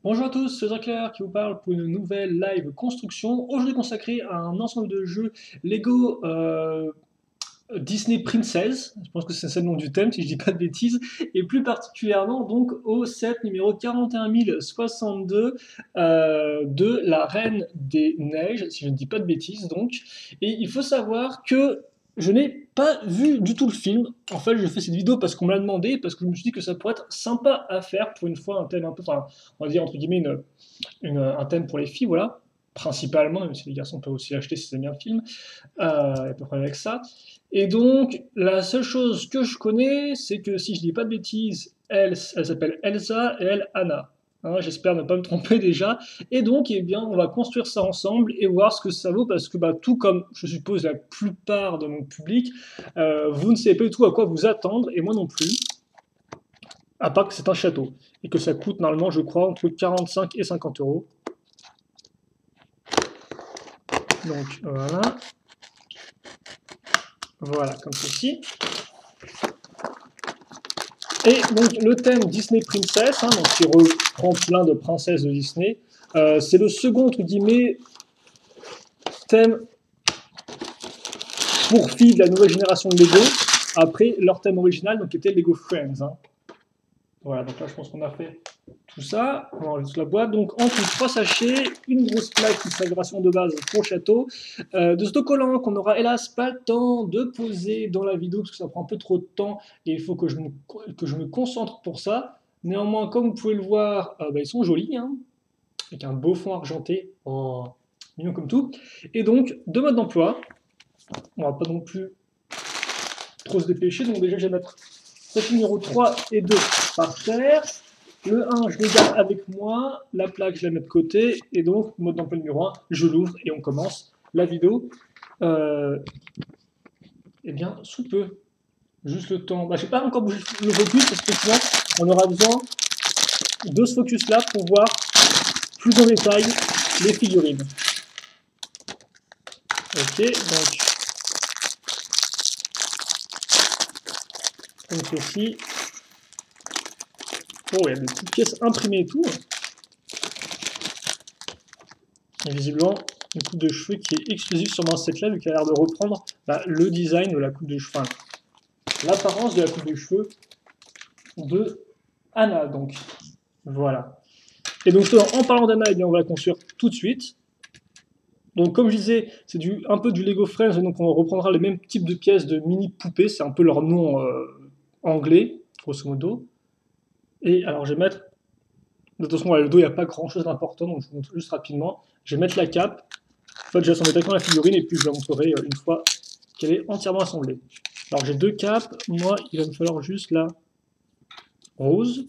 Bonjour à tous, c'est Claire qui vous parle pour une nouvelle live construction, aujourd'hui consacrée à un ensemble de jeux Lego Disney Princess, je pense que c'est ça le nom du thème si je dis pas de bêtises, et plus particulièrement donc au set numéro 41062 de la Reine des Neiges, si je ne dis pas de bêtises donc. Et il faut savoir que je n'ai pas vu du tout le film. En fait, je fais cette vidéo parce qu'on me l'a demandé, parce que je me suis dit que ça pourrait être sympa à faire pour une fois un thème un peu, enfin, on va dire entre guillemets un thème pour les filles, voilà, principalement, même si les garçons peuvent aussi l'acheter si c'est bien le film, il n'y a pas de problème avec ça. Et donc, la seule chose que je connais, c'est que si je dis pas de bêtises, elle s'appelle Elsa et elle Anna. Hein, j'espère ne pas me tromper déjà. Et donc, eh bien, on va construire ça ensemble et voir ce que ça vaut, parce que bah, tout comme je suppose la plupart de mon public, vous ne savez pas du tout à quoi vous attendre, et moi non plus, à part que c'est un château, et que ça coûte normalement, je crois, entre 45 et 50 euros. Donc voilà, voilà comme ceci. Et donc le thème Disney Princess, hein, donc, qui reprend plein de princesses de Disney, c'est le second entre guillemets thème pour filles de la nouvelle génération de Lego, après leur thème original donc qui était Lego Friends. Hein. Voilà, donc là je pense qu'on a fait tout ça. On enlève toute la boîte. Donc en tout, 3 sachets, une grosse plaque qui sera de base pour le château, de ce collant qu'on n'aura hélas pas le temps de poser dans la vidéo parce que ça prend un peu trop de temps et il faut que je me concentre pour ça. Néanmoins, comme vous pouvez le voir, bah, ils sont jolis, hein, avec un beau fond argenté, oh, mignon comme tout. Et donc, deux modes d'emploi. On va pas non plus trop se dépêcher. Donc déjà, je vais mettre cette numéro 3 et 2 par terre. Le 1, je le garde avec moi, la plaque, je la mets de côté, et donc, mode d'emploi numéro 1, je l'ouvre et on commence la vidéo. Eh bien, sous peu. Juste le temps. Bah, je n'ai pas encore bougé le focus parce que sinon, on aura besoin de ce focus-là pour voir plus en détail les figurines. Ok, donc ceci. Oh, il y a des petites pièces imprimées et tout. Et visiblement, une coupe de cheveux qui est exclusive sur ce set là, vu qu'elle a l'air de reprendre bah, le design de la coupe de cheveux, enfin, l'apparence de la coupe de cheveux de Anna. Donc, voilà. Et donc, en parlant d'Anna, eh bien, on va la construire tout de suite. Donc, comme je disais, c'est un peu du Lego Friends, donc on reprendra le même type de pièces de mini poupées, c'est un peu leur nom anglais, grosso modo. Et alors, je vais mettre. De toute façon, le dos, il n'y a pas grand chose d'important, donc je vous montre juste rapidement. Je vais mettre la cape. En fait, j'assemble directement la figurine et puis je la montrerai une fois qu'elle est entièrement assemblée. Alors, j'ai deux capes. Moi, il va me falloir juste la rose.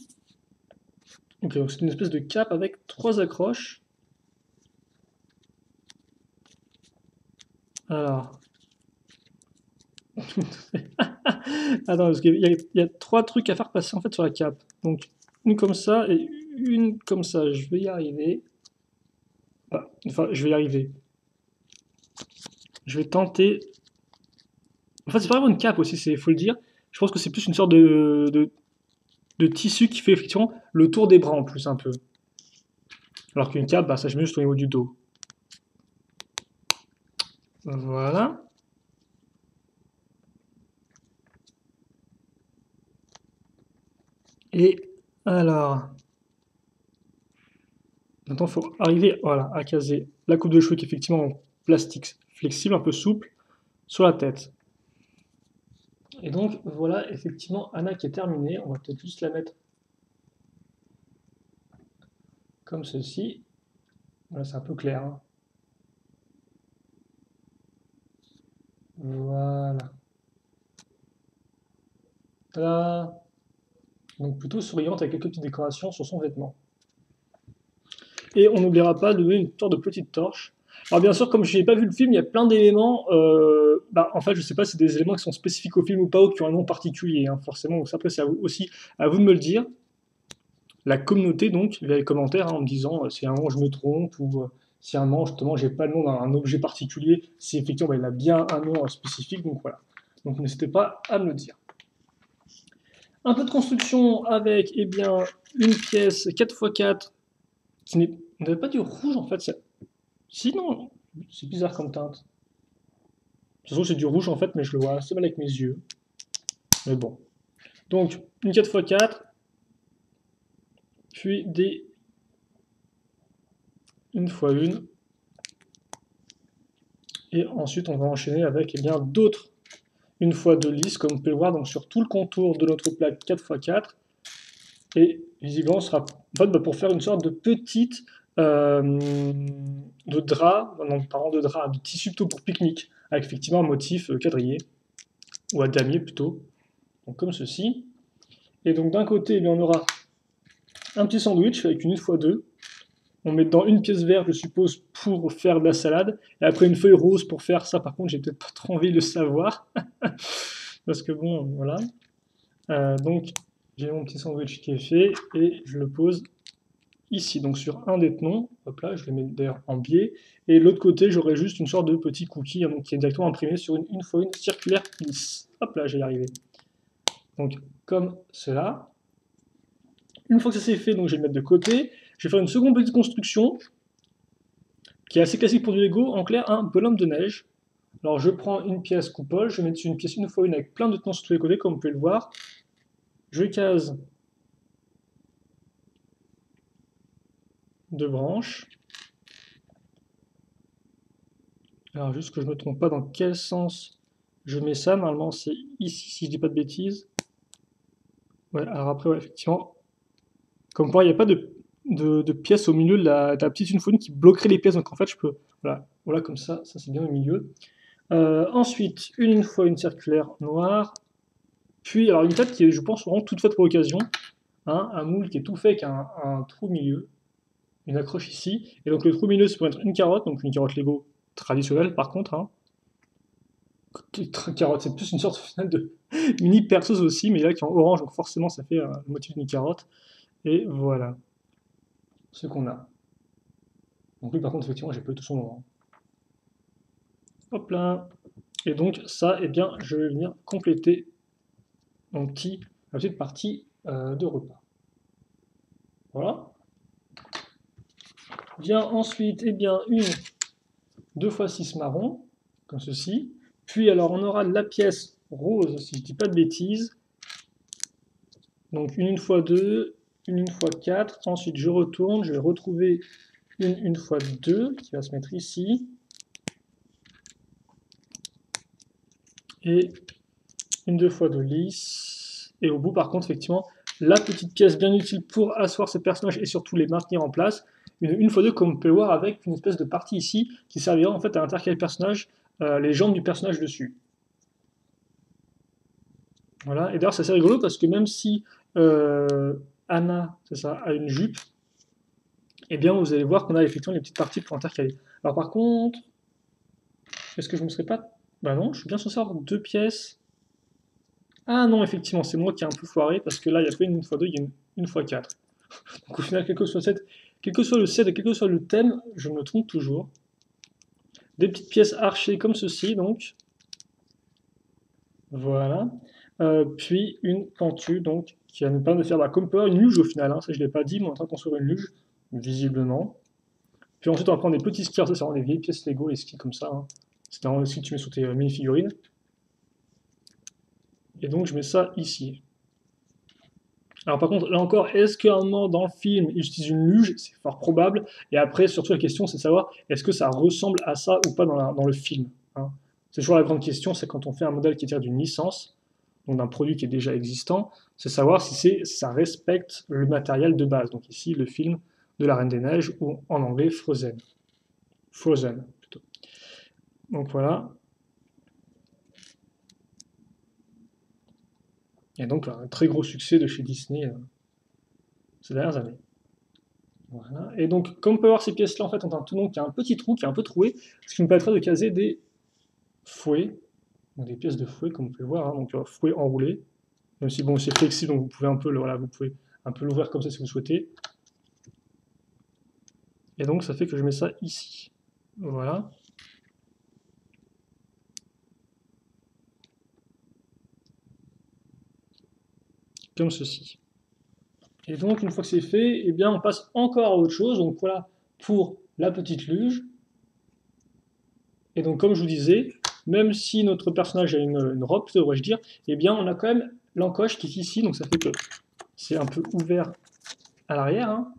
Ok, donc c'est une espèce de cape avec 3 accroches. Alors. Attends, parce qu'il y a 3 trucs à faire passer en fait sur la cape. Donc, une comme ça et une comme ça. Je vais y arriver. Ah, enfin, je vais y arriver. Je vais tenter. En fait, c'est pas vraiment une cape aussi, il faut le dire. Je pense que c'est plus une sorte de tissu qui fait effectivement le tour des bras en plus un peu. Alors qu'une cape, bah, ça je mets juste au niveau du dos. Voilà. Et alors, maintenant il faut arriver voilà, à caser la coupe de cheveux qui est effectivement en plastique flexible, un peu souple, sur la tête. Et donc voilà effectivement Anna qui est terminée. On va peut-être juste la mettre comme ceci. Voilà, c'est un peu clair. Hein. Voilà. Tada. Donc plutôt souriante avec quelques petites décorations sur son vêtement. Et on n'oubliera pas de donner une sorte de petite torche. Alors bien sûr, comme je n'ai pas vu le film, il y a plein d'éléments. Bah, en fait, je ne sais pas si c'est des éléments qui sont spécifiques au film ou pas, ou qui ont un nom particulier, hein, forcément. Donc après, c'est aussi à vous de me le dire. La communauté, donc, via les commentaires, hein, en me disant si à un moment je me trompe, ou si à un moment, justement, j'ai pas le nom d'un objet particulier, si effectivement, bah, il a bien un nom spécifique. Donc voilà. Donc n'hésitez pas à me le dire. Un peu de construction avec, eh bien, une pièce 4x4 On n'avait pas du rouge en fait. Si, non, c'est bizarre comme teinte. De toute façon, c'est du rouge en fait, mais je le vois assez mal avec mes yeux. Mais bon. Donc, une 4x4, puis des 1x1. Et ensuite, on va enchaîner avec eh bien, d'autres 1x2 lisses, comme vous pouvez le voir, donc sur tout le contour de notre plaque 4x4. Et visiblement, on sera en fait, pour faire une sorte de petite de drap, non, pardon, de drap, de tissu plutôt pour pique-nique, avec effectivement un motif quadrillé, ou à damier plutôt, donc comme ceci. Et donc d'un côté, eh bien, on aura un petit sandwich avec une 1x2. On met dedans une pièce verte, je suppose, pour faire de la salade, et après une feuille rose pour faire ça. Par contre, j'ai peut-être pas trop envie de le savoir, parce que bon, voilà. Donc, j'ai mon petit sandwich qui est fait, et je le pose ici, donc sur un des tenons. Hop là, je le mets d'ailleurs en biais. Et de l'autre côté, j'aurai juste une sorte de petit cookie, hein, donc, qui est directement imprimé sur une 1x1 circulaire lisse. Hop là, j'y arrivé. Donc, comme cela. Une fois que ça c'est fait, donc je vais le mettre de côté. Je vais faire une seconde petite construction, qui est assez classique pour du Lego. En clair, un bonhomme de neige. Alors, je prends une pièce coupole, je mets dessus une pièce 1x1 avec plein de tenons sur tous les côtés, comme vous pouvez le voir. Je case deux branches. Alors, juste que je ne me trompe pas dans quel sens je mets ça. Normalement, c'est ici, si je dis pas de bêtises. Ouais, alors après, ouais, effectivement, comme quoi, il n'y a pas de pièce au milieu de la petite une qui bloquerait les pièces. Donc, en fait, je peux. Voilà comme ça c'est bien au milieu. Ensuite, une fois une circulaire noire. Puis, alors, une tête qui est, je pense, vraiment toute faite pour l'occasion. Hein, un moule qui est tout fait avec un trou au milieu. Une accroche ici. Et donc, le trou au milieu, c'est pour mettre une carotte. Donc, une carotte Lego traditionnelle, par contre. Hein. Carotte, c'est plus une sorte finale de mini perceuse aussi, mais là qui est en orange, donc forcément ça fait le motif d'une carotte. Et voilà ce qu'on a. Donc lui par contre effectivement j'ai pas eu tout son nom. Hop là. Et donc ça, eh bien, je vais venir compléter ma petite partie de repas. Voilà. Vient ensuite, eh bien, une 2x6 marron, comme ceci. Puis alors on aura la pièce rose, si je dis pas de bêtises. Donc une 1x2, une 1x4. Ensuite je retourne, je vais retrouver une 1x2 qui va se mettre ici. Et une 2x2 lisse. Et au bout, par contre, effectivement, la petite pièce bien utile pour asseoir ces personnages et surtout les maintenir en place. Une 1x2, comme on peut le voir, avec une espèce de partie ici qui servira en fait à intercaler le personnage, les jambes du personnage dessus. Voilà. Et d'ailleurs, c'est assez rigolo parce que même si Anna, c'est ça, a une jupe, eh bien, vous allez voir qu'on a effectivement les petites parties pour intercaler. Alors par contre, est-ce que je ne me serais pas... Bah non, je suis bien censé avoir deux pièces. Ah non, effectivement, c'est moi qui ai un peu foiré, parce que là, il n'y a pas une 1x2, il y a une 1x4. Donc au final, quel que soit le set et quel que soit le thème, je me trompe toujours. Des petites pièces archées comme ceci, donc. Voilà. Puis une pentue, donc, qui va nous permettre de faire, bah, comme peut une luge au final, hein, ça je ne l'ai pas dit, mais on est en train de construire une luge, visiblement. Puis ensuite, on va prendre des petits skis, ça c'est vraiment des vieilles pièces Lego, les skis comme ça. Hein. C'est vraiment ce que tu mets sur tes mini-figurines. Et donc je mets ça ici. Alors par contre, là encore, est-ce qu'à un moment dans le film, il utilise une luge? C'est fort probable. Et après, surtout la question, c'est de savoir, est-ce que ça ressemble à ça ou pas dans le film, hein. C'est toujours la grande question, c'est quand on fait un modèle qui tire d'une licence, donc d'un produit qui est déjà existant, c'est savoir si ça respecte le matériel de base. Donc ici, le film de la Reine des Neiges, ou en anglais, Frozen. Frozen, plutôt. Donc voilà. Et donc un très gros succès de chez Disney ces dernières années. Voilà. Et donc, comme on peut voir, ces pièces-là, en fait, ont un tenon qui a un petit trou, qui est un peu troué, ce qui nous permettrait de caser des fouets, donc des pièces de fouet, comme vous pouvez voir, hein, donc fouet enroulé, même si bon, c'est flexible, donc vous pouvez un peu l'ouvrir comme ça si vous souhaitez. Et donc, ça fait que je mets ça ici. Voilà. Comme ceci. Et donc, une fois que c'est fait, eh bien, on passe encore à autre chose. Donc voilà pour la petite luge. Et donc, comme je vous disais, même si notre personnage a une robe, devrais-je dire, eh bien, on a quand même l'encoche qui est ici. Donc, ça fait que c'est un peu ouvert à l'arrière. Hein.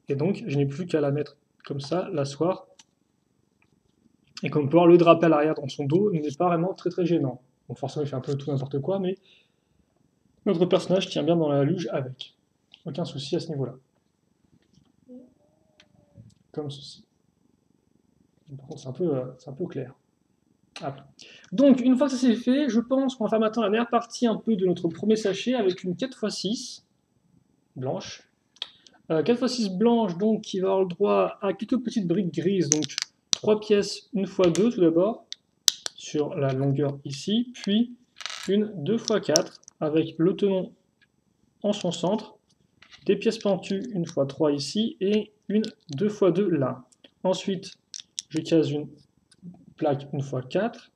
Et donc, je n'ai plus qu'à la mettre comme ça, l'asseoir. Et comme pouvoir le draper à l'arrière dans son dos n'est pas vraiment très très gênant. Donc, forcément, il fait un peu tout n'importe quoi, mais notre personnage tient bien dans la luge avec. Aucun souci à ce niveau-là. Comme ceci. Par contre, c'est un peu clair. Voilà. Donc, une fois que ça c'est fait, je pense qu'on va faire maintenant la dernière partie un peu de notre premier sachet avec une 4x6 blanche. 4x6 blanche, donc, qui va avoir le droit à quelques petites briques grises. Donc, 3 pièces 1x2 tout d'abord, sur la longueur ici, puis une 2x4 avec le tenon en son centre, des pièces pentues 1x3 ici et une 2x2 là. Ensuite, je case une plaque 1x4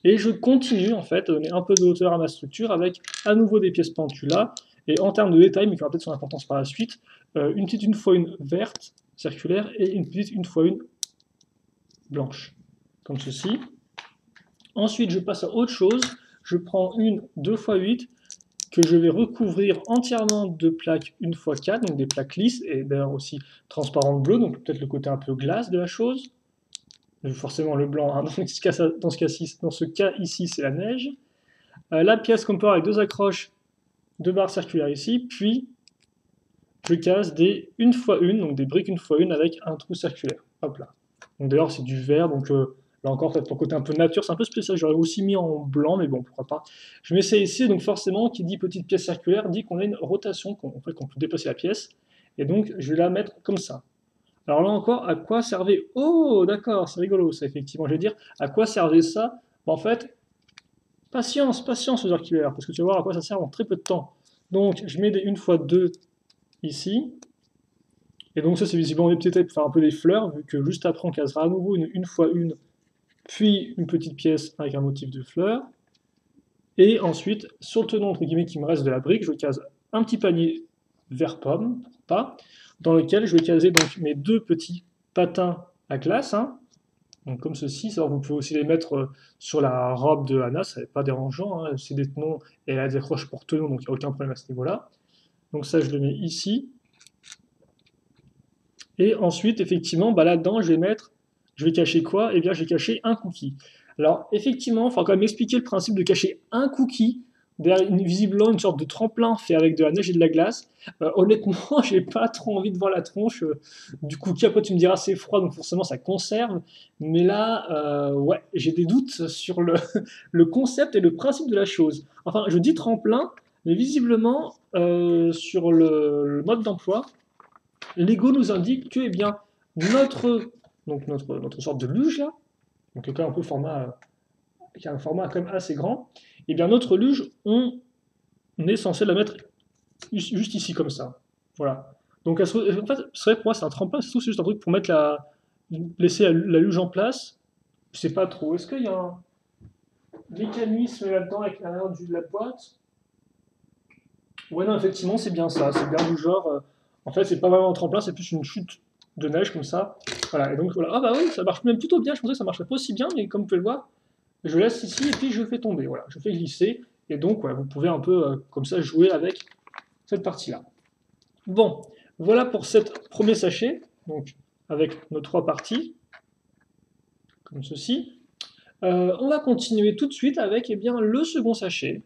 et je continue en fait à donner un peu de hauteur à ma structure avec à nouveau des pièces pentues là. Et en termes de détail, mais qui aura peut-être son importance par la suite, une petite 1x1 verte circulaire et une petite 1x1 blanche, comme ceci. Ensuite, je passe à autre chose. Je prends une 2x8 que je vais recouvrir entièrement de plaques 1x4, donc des plaques lisses, et d'ailleurs aussi transparentes bleues, donc peut-être le côté un peu glace de la chose. Forcément le blanc, hein. Dans ce cas ici, c'est la neige. La pièce qu'on peut avoir avec 2 accroches, 2 barres circulaires ici, puis je case des 1x1, donc des briques 1x1 avec un trou circulaire. Hop là. Donc d'ailleurs c'est du vert, donc là encore peut-être pour le côté un peu nature, c'est un peu spécial, j'aurais aussi mis en blanc, mais bon, pourquoi pas. Je mets ça ici, donc forcément, qui dit petite pièce circulaire, dit qu'on a une rotation, qu'on peut déplacer la pièce, et donc je vais la mettre comme ça. Alors là encore, à quoi servait... Oh, d'accord, c'est rigolo ça, effectivement. Je vais dire, à quoi servait ça? En fait, patience, patience aux archiveurs, parce que tu vas voir à quoi ça sert en très peu de temps. Donc, je mets des 1x2 ici. Et donc ça, c'est visiblement des petits tapes pour faire un peu des fleurs, vu que juste après, on casera à nouveau une 1x1, puis une petite pièce avec un motif de fleurs. Et ensuite, sur le tenant, entre guillemets, qui me reste de la brique, je case un petit panier vert pomme, pas, dans lequel je vais caser donc mes 2 petits patins à glace, hein, donc comme ceci. Ça, vous pouvez aussi les mettre sur la robe de Anna, ça n'est pas dérangeant, hein, c'est des tenons et elle a des accroches pour tenons, donc il n'y a aucun problème à ce niveau-là. Donc ça, je le mets ici. Et ensuite, effectivement, bah, là-dedans, je vais cacher quoi? Eh bien, je vais cacher un cookie. Alors, effectivement, il faut quand même expliquer le principe de cacher un cookie derrière visiblement une sorte de tremplin fait avec de la neige et de la glace. Honnêtement, j'ai pas trop envie de voir la tronche du cookie. Après, tu me diras, c'est froid, donc forcément, ça conserve. Mais là, ouais, j'ai des doutes sur le concept et le principe de la chose. Enfin, je dis tremplin, mais visiblement, sur le mode d'emploi, Lego nous indique que, eh bien, notre sorte de luge là, donc qui a un peu format, qui a un format quand même assez grand, eh bien notre luge, on est censé la mettre juste ici comme ça. Voilà. Donc en fait, c'est vrai pour moi c'est un tremplin, c'est juste un truc pour mettre laisser la luge en place. Je sais pas trop. Est-ce qu'il y a un mécanisme là-dedans avec l'intérieur de la boîte? Ouais, non, effectivement, c'est bien ça. C'est bien du genre. En fait, c'est pas vraiment un tremplin, c'est plus une chute de neige comme ça. Voilà, et donc voilà. Ah bah oui, ça marche même plutôt bien. Je pensais que ça marcherait pas aussi bien, mais comme vous pouvez le voir, je laisse ici et puis je fais tomber. Voilà, je fais glisser. Et donc, voilà, vous pouvez un peu comme ça jouer avec cette partie-là. Bon, voilà pour cette premier sachet. Donc, avec nos 3 parties, comme ceci. On va continuer tout de suite avec eh bien, le second sachet.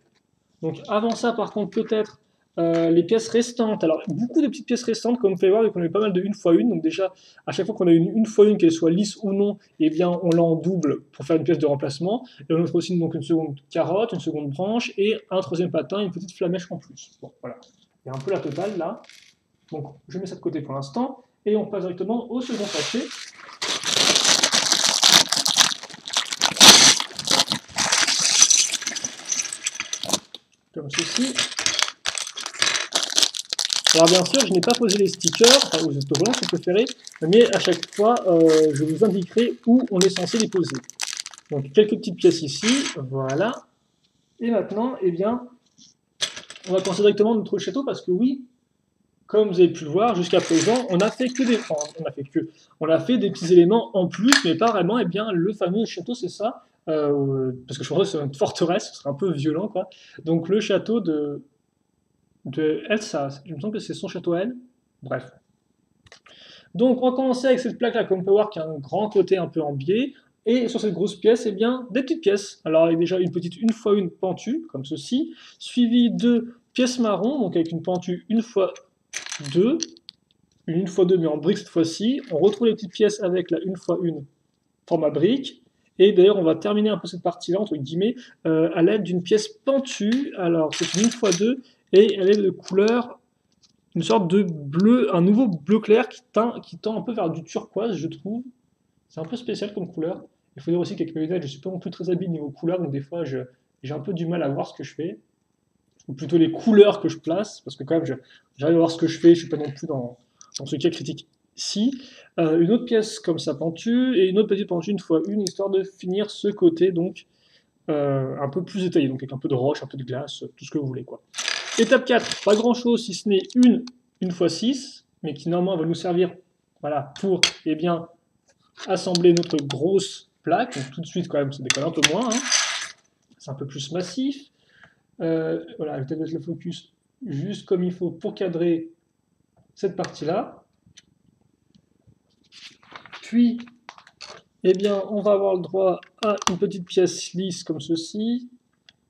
Donc avant ça, par contre, peut-être les pièces restantes. Alors, beaucoup de petites pièces restantes, comme vous pouvez voir, vu qu'on a eu pas mal de 1x1. Donc déjà, à chaque fois qu'on a une 1x1, qu'elle soit lisse ou non, eh bien, on l'a en double pour faire une pièce de remplacement. Et on a aussi donc une seconde carotte, une seconde branche, et un troisième patin, une petite flamèche en plus. Bon, voilà. Il y a un peu la totale, là. Donc, je mets ça de côté pour l'instant. Et on passe directement au second sachet. Comme ceci. Alors bien sûr, je n'ai pas posé les stickers, enfin, aux autocollants si vous préférez, mais à chaque fois, je vous indiquerai où on est censé les poser. Donc quelques petites pièces ici, voilà. Et maintenant, eh bien, on va commencer directement notre château parce que oui, comme vous avez pu le voir, jusqu'à présent, on a fait que des, enfin, on a fait des petits éléments en plus, mais pas vraiment. Eh bien, le fameux château, c'est ça, parce que je pensais que c'est une forteresse, ce serait un peu violent, quoi. Donc le château de Elsa, il me semble que c'est son château à elle. Bref. Donc on va commencer avec cette plaque-là, comme on peut voir, qui a un grand côté un peu en biais. Et sur cette grosse pièce, eh bien, des petites pièces. Alors, avec déjà une petite 1x1 pentue, comme ceci, suivie de pièces marron, donc avec une pentue 1x2, une 1x2 mais en brique cette fois-ci. On retrouve les petites pièces avec la 1x1 format brique. Et d'ailleurs, on va terminer un peu cette partie-là, entre guillemets, à l'aide d'une pièce pentue. Alors, c'est une 1x2 et elle est de couleur, une sorte de bleu, un nouveau bleu clair qui tend un peu vers du turquoise, je trouve. C'est un peu spécial comme couleur. Il faut dire aussi qu'avec mes lunettes, je ne suis pas non plus très habile niveau couleur, donc des fois, j'ai un peu du mal à voir ce que je fais. Ou plutôt les couleurs que je place, parce que quand même, j'arrive à voir ce que je fais, je ne suis pas non plus dans ce cas critique. Si, une autre pièce comme ça pentue, et une autre petite pentue 1x1, histoire de finir ce côté, donc, un peu plus détaillé, donc avec un peu de roche, un peu de glace, tout ce que vous voulez, quoi. Étape 4, pas grand chose si ce n'est une 1x6, mais qui normalement va nous servir, voilà, pour, eh bien, assembler notre grosse plaque. Donc tout de suite, quand même, ça décolle un peu moins, hein. C'est un peu plus massif. Voilà, je vais peut-être mettre le focus juste comme il faut pour cadrer cette partie-là. Puis, eh bien, on va avoir le droit à une petite pièce lisse comme ceci.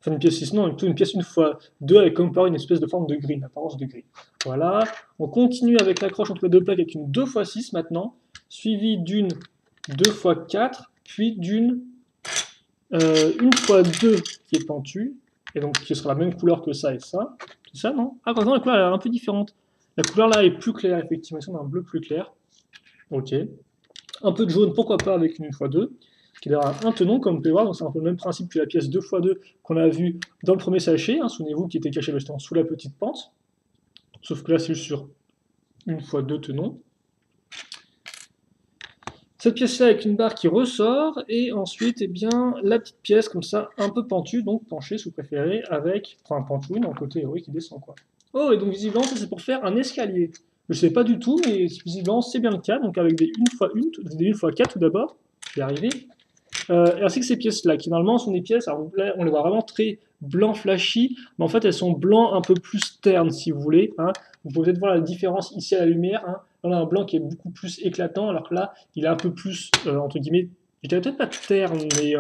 Enfin, une pièce lisse, non, plutôt une pièce 1x2 avec comme par une espèce de forme de grille, une apparence de grille. Voilà. On continue avec l'accroche entre les deux plaques avec une 2x6 maintenant, suivie d'une 2x4, puis d'une 1x2 qui est pentue, et donc qui sera la même couleur que ça et ça. C'est ça, non? Ah, quand même, la couleur elle est un peu différente. La couleur là est plus claire, effectivement, ici on a un bleu plus clair. Ok. Un peu de jaune, pourquoi pas, avec une 1x2, qui est d'ailleurs un tenon, comme vous pouvez voir, donc c'est un peu le même principe que la pièce 2x2 qu'on a vu dans le premier sachet, hein, souvenez-vous, qui était caché justement sous la petite pente. Sauf que là, c'est juste sur 1x2 tenons. Cette pièce-là avec une barre qui ressort, et ensuite, eh bien, la petite pièce comme ça, un peu pentue, donc penchée si vous préférez, avec, enfin pentue, dans le côté oui, qui descend quoi. Oh, et donc visiblement, ça c'est pour faire un escalier. Je ne sais pas du tout, mais visiblement c'est bien le cas, donc avec des 1x1, des 1x4 tout d'abord, je vais y arriver. Ainsi que ces pièces-là, qui normalement sont des pièces, alors là, on les voit vraiment très blanc flashy, mais en fait elles sont blancs un peu plus ternes si vous voulez. Hein. Vous pouvez peut-être voir la différence ici à la lumière. Hein. On a un blanc qui est beaucoup plus éclatant, alors que là, il est un peu plus, entre guillemets, je dirais peut-être pas terne, mais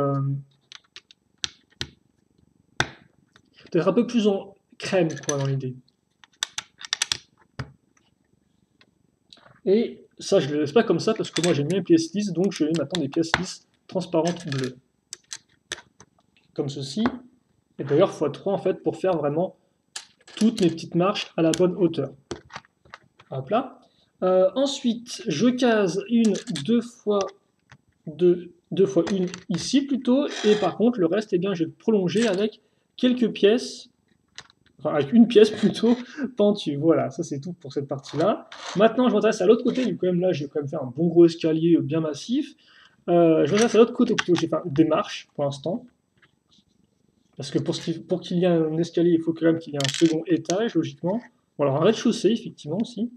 peut-être un peu plus en crème, quoi, dans l'idée. Et ça, je ne le laisse pas comme ça, parce que moi j'aime bien les pièces lisses, donc je vais maintenant des pièces lisses transparentes bleues. Comme ceci. Et d'ailleurs, x3 en fait, pour faire vraiment toutes mes petites marches à la bonne hauteur. Hop là. Ensuite, je case une 2x2, 2x1 ici plutôt, et par contre, le reste, eh bien, je vais le prolonger avec quelques pièces, enfin avec une pièce plutôt pentue. Voilà, ça c'est tout pour cette partie-là. Maintenant, je m'intéresse à l'autre côté, du coup, même là, j'ai quand même fait un bon gros escalier bien massif. Je m'intéresse à l'autre côté plutôt, j'ai fait des marches pour l'instant. Parce que pour qu'il y ait un escalier, il faut quand même qu'il y ait un second étage, logiquement. Bon, alors un rez-de-chaussée, effectivement, aussi.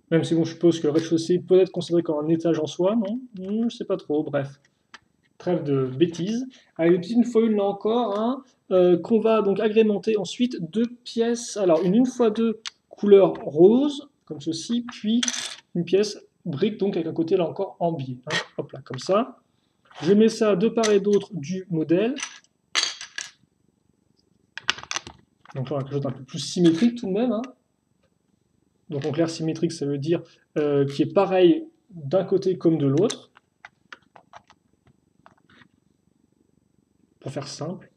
Même si bon, je suppose que le rez-de-chaussée peut être considéré comme un étage en soi, non? Je ne sais pas trop, bref. Trêve de bêtises. Avec une petite 1x1 là encore, hein, qu'on va donc agrémenter ensuite deux pièces. Alors une 1x2 couleur rose, comme ceci, puis une pièce brique, donc avec un côté là encore en biais. Hein. Hop là, comme ça. Je mets ça de part et d'autre du modèle. Donc là, on a quelque chose d'un peu plus symétrique tout de même. Hein. Donc en clair, symétrique, ça veut dire qui est pareil d'un côté comme de l'autre. Pour faire simple.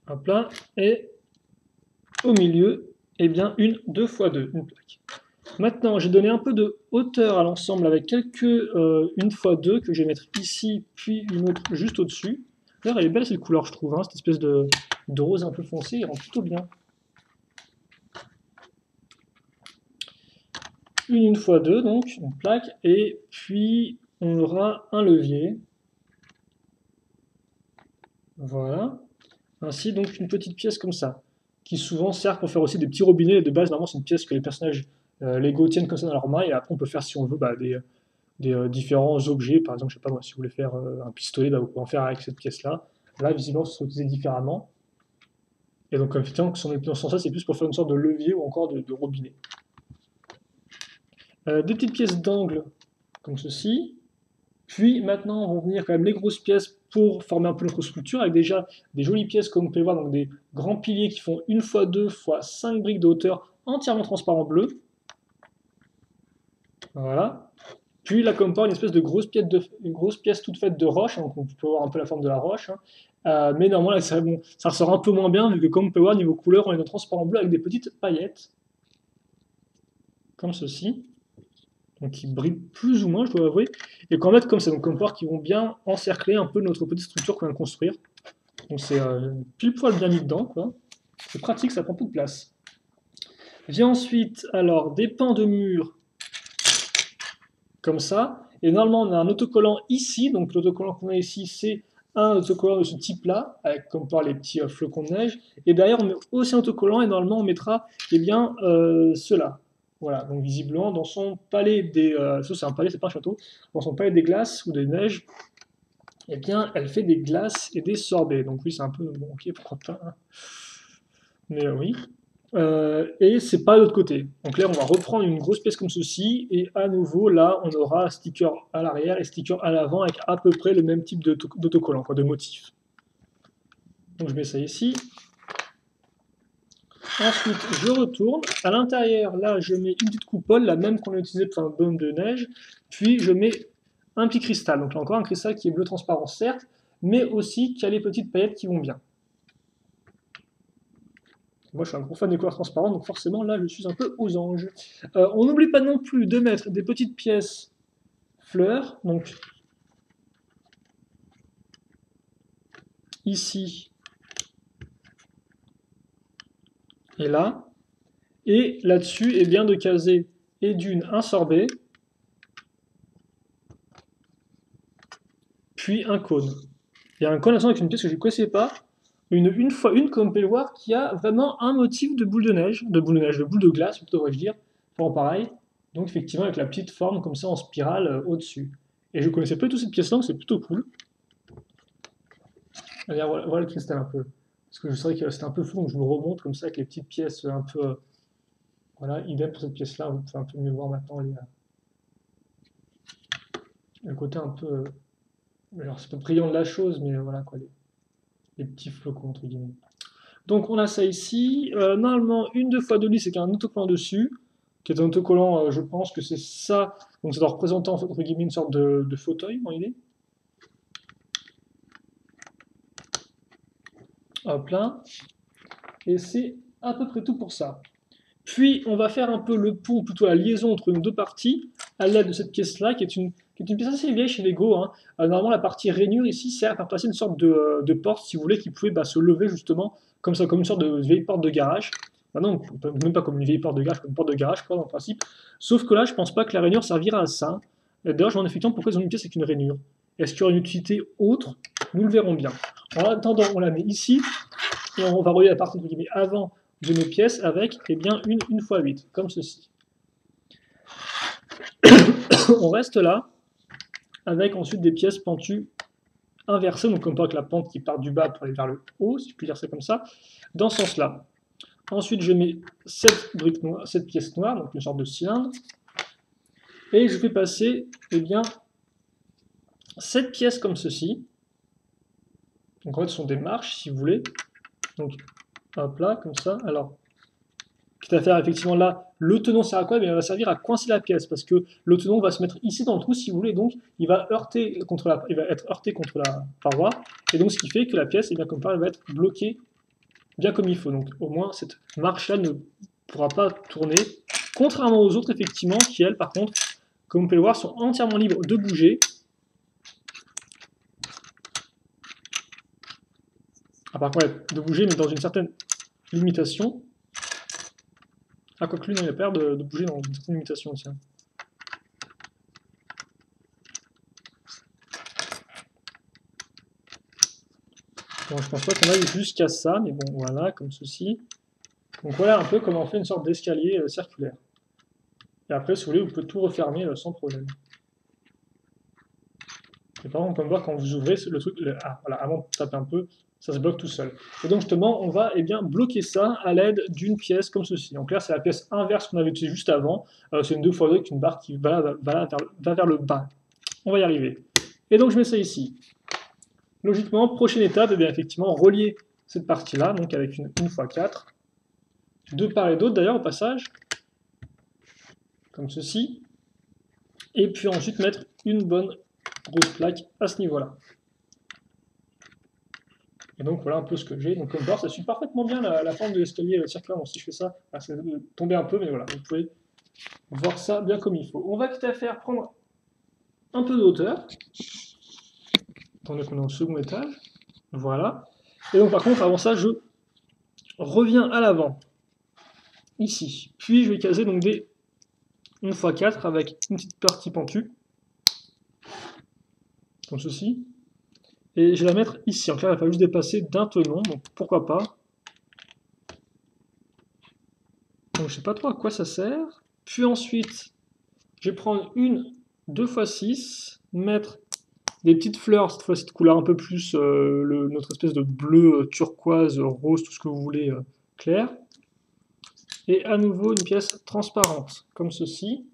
Hop là. Et au milieu, eh bien, une 2x2, une plaque. Maintenant, j'ai donné un peu de hauteur à l'ensemble avec quelques 1x2 que je vais mettre ici, puis une autre juste au-dessus. D'ailleurs, elle est belle cette couleur, je trouve, hein, cette espèce de rose un peu foncé, il rend plutôt bien. Une 1x2, donc, une plaque, et puis on aura un levier. Voilà. Ainsi donc une petite pièce comme ça, qui souvent sert pour faire aussi des petits robinets. Et de base, normalement, c'est une pièce que les personnages Lego tiennent comme ça dans leurs mains, et après on peut faire, si on veut, des différents objets. Par exemple, je sais pas moi, si vous voulez faire un pistolet, bah, vous pouvez en faire avec cette pièce-là. Là, visiblement, ça sera utilisé différemment. Et donc, effectivement, si on est dans ce sens-là, c'est plus pour faire une sorte de levier ou encore de robinet. Des petites pièces d'angle, comme ceci. Puis maintenant, vont venir quand même les grosses pièces pour former un peu notre structure, avec déjà des jolies pièces, comme vous pouvez voir, donc des grands piliers qui font 1 x 2 x 5 briques de hauteur, entièrement transparent bleu. Voilà. Puis là, comme pas, une espèce de une grosse pièce toute faite de roche, donc on peut voir un peu la forme de la roche. Hein. Mais normalement, là, bon, ça ressort un peu moins bien, vu que comme on peut voir, niveau couleur, on est dans transparent bleu avec des petites paillettes, comme ceci. Donc qui brillent plus ou moins, je dois avouer. Et qu'on mette comme ça, donc comme voir qui vont bien encercler un peu notre petite structure qu'on vient de construire. Donc c'est pile poil bien mis dedans, quoi. C'est pratique, ça prend peu de place. Vient ensuite, alors, des pans de mur comme ça. Et normalement, on a un autocollant ici. Donc l'autocollant qu'on a ici, c'est un autocollant de ce type-là, avec comme par les petits flocons de neige. Et derrière, on met aussi un autocollant, et normalement, on mettra bien, cela. Voilà, donc visiblement, dans son palais des... ça, c'est un palais, c'est pas un château. Dans son palais des glaces ou des neiges, eh bien, elle fait des glaces et des sorbets. Donc oui, c'est un peu... Bon, ok, pourquoi pas. Hein. Mais oui. Et c'est pas de l'autre côté. Donc là, on va reprendre une grosse pièce comme ceci, et à nouveau, là, on aura un sticker à l'arrière et sticker à l'avant avec à peu près le même type d'autocollant, quoi, de motif. Donc je mets ça ici. Ensuite, je retourne. À l'intérieur, là, je mets une petite coupole, la même qu'on a utilisée pour un baume de neige. Puis je mets un petit cristal. Donc là encore, un cristal qui est bleu transparent, certes, mais aussi qui a les petites paillettes qui vont bien. Moi, je suis un gros fan des couleurs transparentes, donc forcément, là, je suis un peu aux anges. On n'oublie pas non plus de mettre des petites pièces fleurs, donc ici et là. Et là-dessus, eh bien, de caser et d'une un sorbet, puis un cône. Il y a un cône avec une pièce que je ne connaissais pas, une fois une, comme vous pouvez le voir, qui a vraiment un motif de boule de neige, de boule de glace, devrais-je dire, pour pareil. Donc effectivement, avec la petite forme comme ça en spirale au-dessus. Et je ne connaissais pas du tout cette pièce-là, donc c'est plutôt cool. Regarde, voilà le cristal un peu. Parce que je savais que c'était un peu flou, donc je me remonte comme ça avec les petites pièces un peu. Voilà, idem pour cette pièce-là, vous pouvez un peu mieux voir maintenant le côté un peu. Alors c'est pas brillant de la chose, mais voilà quoi, les petits flocons entre guillemets. Donc on a ça ici. Normalement, une deux fois de lit, c'est qu'il y a un autocollant dessus, qui est un autocollant, je pense que c'est ça. Donc ça doit représenter entre guillemets une sorte de fauteuil, en idée. Hop là. Et c'est à peu près tout pour ça. Puis on va faire un peu le pont, plutôt la liaison entre nos deux parties, à l'aide de cette pièce-là, qui est une pièce assez vieille chez Lego. Hein. Normalement, la partie rainure ici sert à faire passer une sorte de porte, si vous voulez, qui pouvait se lever justement, comme ça, comme une sorte de vieille porte de garage. Non, même pas comme une vieille porte de garage, comme une porte de garage, quoi, dans le principe. Sauf que là, je pense pas que la rainure servira à ça. D'ailleurs, je me demande effectivement pourquoi ils ont une pièce avec une rainure. Est-ce qu'il y aura une utilité autre? Nous le verrons bien. En attendant, on la met ici, et on va relier la partie entre guillemets avant de nos pièces avec bien, une x 8, comme ceci. On reste là, avec ensuite des pièces pentues inversées, donc comme avec la pente qui part du bas pour aller vers le haut, si je puis dire ça comme ça, dans ce sens-là. Ensuite, je mets cette pièce noire, donc une sorte de cylindre, et je fais passer cette pièce comme ceci. Donc en fait, ce sont des marches, si vous voulez. Donc, hop là, comme ça. Alors, quitte à faire effectivement là, le tenon sert à quoi? Il va servir à coincer la pièce, parce que le tenon va se mettre ici dans le trou, si vous voulez, donc il va être heurté contre la paroi, et donc ce qui fait que la pièce, comme ça, elle va être bloquée bien comme il faut. Donc au moins, cette marche-là ne pourra pas tourner, contrairement aux autres, effectivement, qui, elles, par contre, comme vous pouvez le voir, sont entièrement libres de bouger. Par contre, de bouger, mais dans une certaine limitation. Ah, quoique lui, non, il a peur de bouger dans une certaine limitation, tiens. Bon, je pense pas qu'on aille jusqu'à ça, mais bon, voilà, comme ceci. Donc voilà un peu comment on fait une sorte d'escalier circulaire. Et après, si vous voulez, vous pouvez tout refermer sans problème. Et par contre, on peut voir quand vous ouvrez le truc, voilà, avant de taper un peu, ça se bloque tout seul. Et donc justement, on va bloquer ça à l'aide d'une pièce comme ceci. Donc là, c'est la pièce inverse qu'on avait utilisée juste avant. C'est une 2x2 avec une barre qui va vers le bas. On va y arriver. Et donc je mets ça ici. Logiquement, prochaine étape, effectivement, relier cette partie-là, donc avec une 1x4, de part et d'autre d'ailleurs au passage, comme ceci. Et puis ensuite mettre une bonne grosse plaque à ce niveau-là. Et donc voilà un peu ce que j'ai. Donc comme voir, ça suit parfaitement bien la forme de l'escalier circulaire. Donc si je fais ça, ça va tomber un peu, mais voilà, vous pouvez voir ça bien comme il faut. On va tout à fait prendre un peu de hauteur. Attendez qu'on est au second étage. Voilà. Et donc par contre, avant ça, je reviens à l'avant. Ici. Puis je vais caser donc des 1x4 avec une petite partie pentue. Comme ceci. Et je vais la mettre ici. En clair, il va falloir juste dépasser d'un tenon, donc pourquoi pas. Donc je sais pas trop à quoi ça sert. Puis ensuite, je vais prendre une 2x6, mettre des petites fleurs, cette fois-ci de couleur un peu plus notre espèce de bleu, turquoise, rose, tout ce que vous voulez, clair. Et à nouveau une pièce transparente, comme ceci.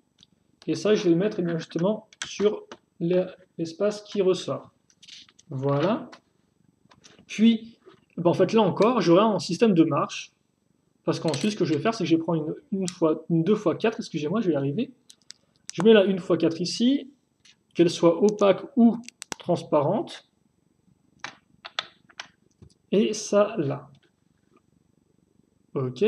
Et ça, je vais le mettre justement sur l'espace qui ressort. Voilà. Puis, en fait, là encore, j'aurai un système de marche. Parce qu'ensuite, ce que je vais faire, c'est que je vais prendre une 2x4, excusez-moi, je vais y arriver. Je mets la 1x4 ici, qu'elle soit opaque ou transparente. Et ça, là. Ok.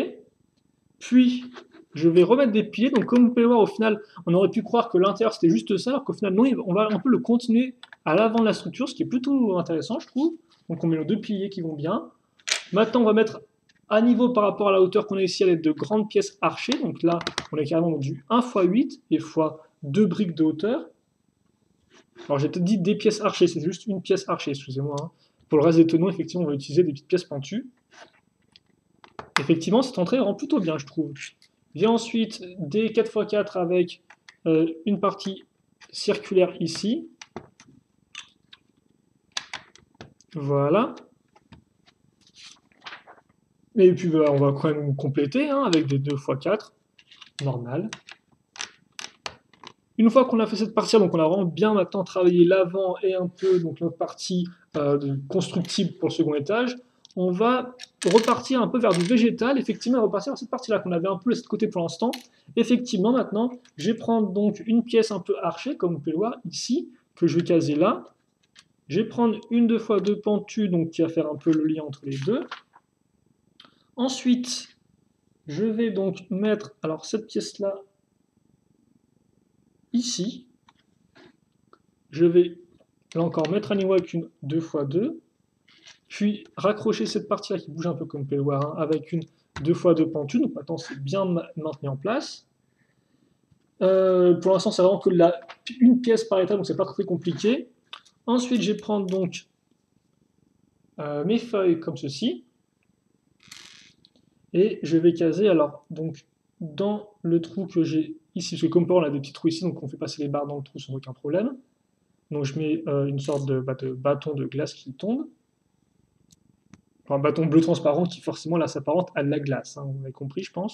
Puis, je vais remettre des piliers. Donc, comme vous pouvez le voir, au final, on aurait pu croire que l'intérieur, c'était juste ça, alors qu'au final, non, on va un peu le continuer à l'avant de la structure, ce qui est plutôt intéressant, je trouve. Donc, on met les deux piliers qui vont bien. Maintenant, on va mettre à niveau par rapport à la hauteur qu'on a ici à l'aide de grandes pièces archées. Donc là, on est carrément du 1x8 et x 2 briques de hauteur. Alors j'ai peut-être dit des pièces archées, c'est juste une pièce archée, excusez-moi. Hein. Pour le reste des tenons, effectivement, on va utiliser des petites pièces pentues. Effectivement, cette entrée rend plutôt bien, je trouve. Vient ensuite des 4x4 avec une partie circulaire ici. Voilà. Et puis on va quand même compléter hein, avec des 2x4, normal. Une fois qu'on a fait cette partie, donc on a vraiment bien maintenant travaillé l'avant et un peu donc notre partie constructible pour le second étage, on va repartir un peu vers du végétal, effectivement, repartir vers cette partie-là qu'on avait un peu laissé de côté pour l'instant. Effectivement, maintenant, je vais prendre donc une pièce un peu archée, comme vous pouvez le voir ici, que je vais caser là. Je vais prendre une 2x2 pentue, donc qui va faire un peu le lien entre les deux. Ensuite, je vais donc mettre alors cette pièce-là ici. Je vais là encore mettre à niveau avec une 2x2, puis raccrocher cette partie-là qui bouge un peu comme vous pouvez le voir, hein, avec une 2x2 pentue. Donc maintenant c'est bien maintenu en place. Pour l'instant c'est vraiment que une pièce par étape, donc c'est pas très compliqué. Ensuite je vais prendre donc mes feuilles comme ceci. Et je vais caser alors donc dans le trou que j'ai ici, parce que comme on a des petits trous ici, donc on fait passer les barres dans le trou sans aucun problème. Donc je mets une sorte de bâton de glace qui tombe. Enfin, un bâton bleu transparent qui forcément là s'apparente à de la glace, hein, vous avez compris je pense.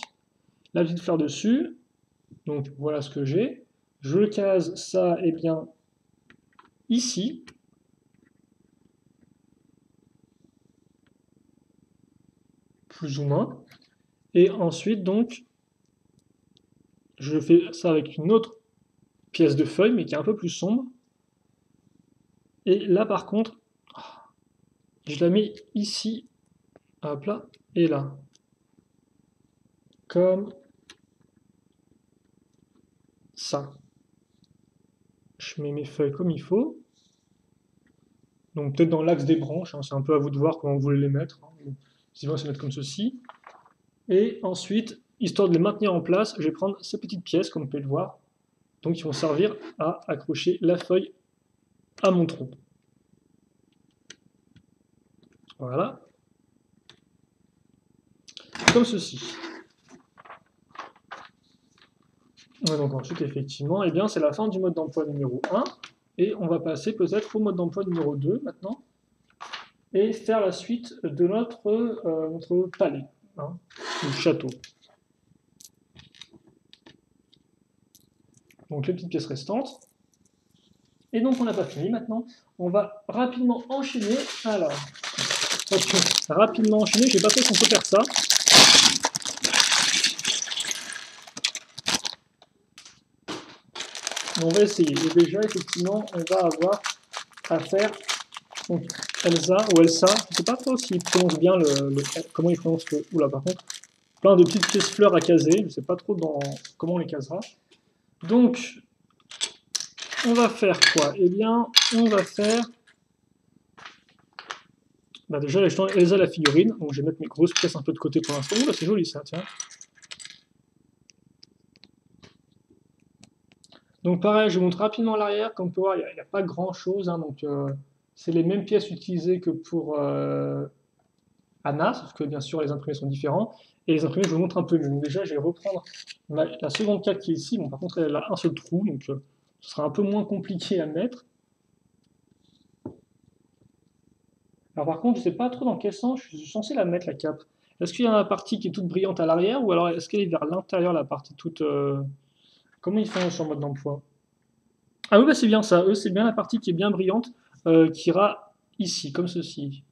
La petite fleur dessus, donc voilà ce que j'ai. Je case ça et bien ici. Plus ou moins. Et ensuite donc, je fais ça avec une autre pièce de feuille, mais qui est un peu plus sombre. Et là par contre, je la mets ici, hop là, et là. Comme ça. Je mets mes feuilles comme il faut. Donc peut-être dans l'axe des branches, hein, c'est un peu à vous de voir comment vous voulez les mettre. Hein. Si on se mettre comme ceci. Et ensuite, histoire de les maintenir en place, je vais prendre ces petites pièces, comme vous pouvez le voir, donc qui vont servir à accrocher la feuille à mon tronc. Voilà. Comme ceci. Et donc ensuite, effectivement, eh bien, c'est la fin du mode d'emploi numéro 1. Et on va passer peut-être au mode d'emploi numéro 2 maintenant. Et faire la suite de notre palais, hein, du château. Donc les petites pièces restantes. Et donc on n'a pas fini maintenant. On va rapidement enchaîner. Alors, rapidement enchaîner, je n'ai pas fait qu'on peut faire ça. On va essayer. Et déjà, effectivement, on va avoir à faire donc, Elsa ou Elsa. Je ne sais pas trop s'il prononce bien comment il prononce le. Oula, par contre, plein de petites pièces fleurs à caser. Je ne sais pas trop comment on les casera. Donc, on va faire quoi? Eh bien, on va faire. Bah déjà, Elsa la figurine. Donc, je vais mettre mes grosses pièces un peu de côté pour l'instant. Oula, c'est joli ça, tiens. Donc pareil, je vous montre rapidement l'arrière. Comme on peut voir, il n'y a pas grand-chose. Hein, donc c'est les mêmes pièces utilisées que pour Anna, sauf que bien sûr les imprimés sont différents. Et les imprimés, je vous montre un peu mieux. Donc déjà, je vais reprendre la seconde carte qui est ici. Bon, par contre, elle a un seul trou, donc ce sera un peu moins compliqué à mettre. Alors par contre, je ne sais pas trop dans quel sens je suis censé la mettre, la cape. Est-ce qu'il y a la partie qui est toute brillante à l'arrière, ou alors est-ce qu'elle est vers l'intérieur, la partie toute... Comment ils font sur mode d'emploi? Ah oui, bah c'est bien ça. Eux, c'est bien la partie qui est bien brillante, qui ira ici, comme ceci.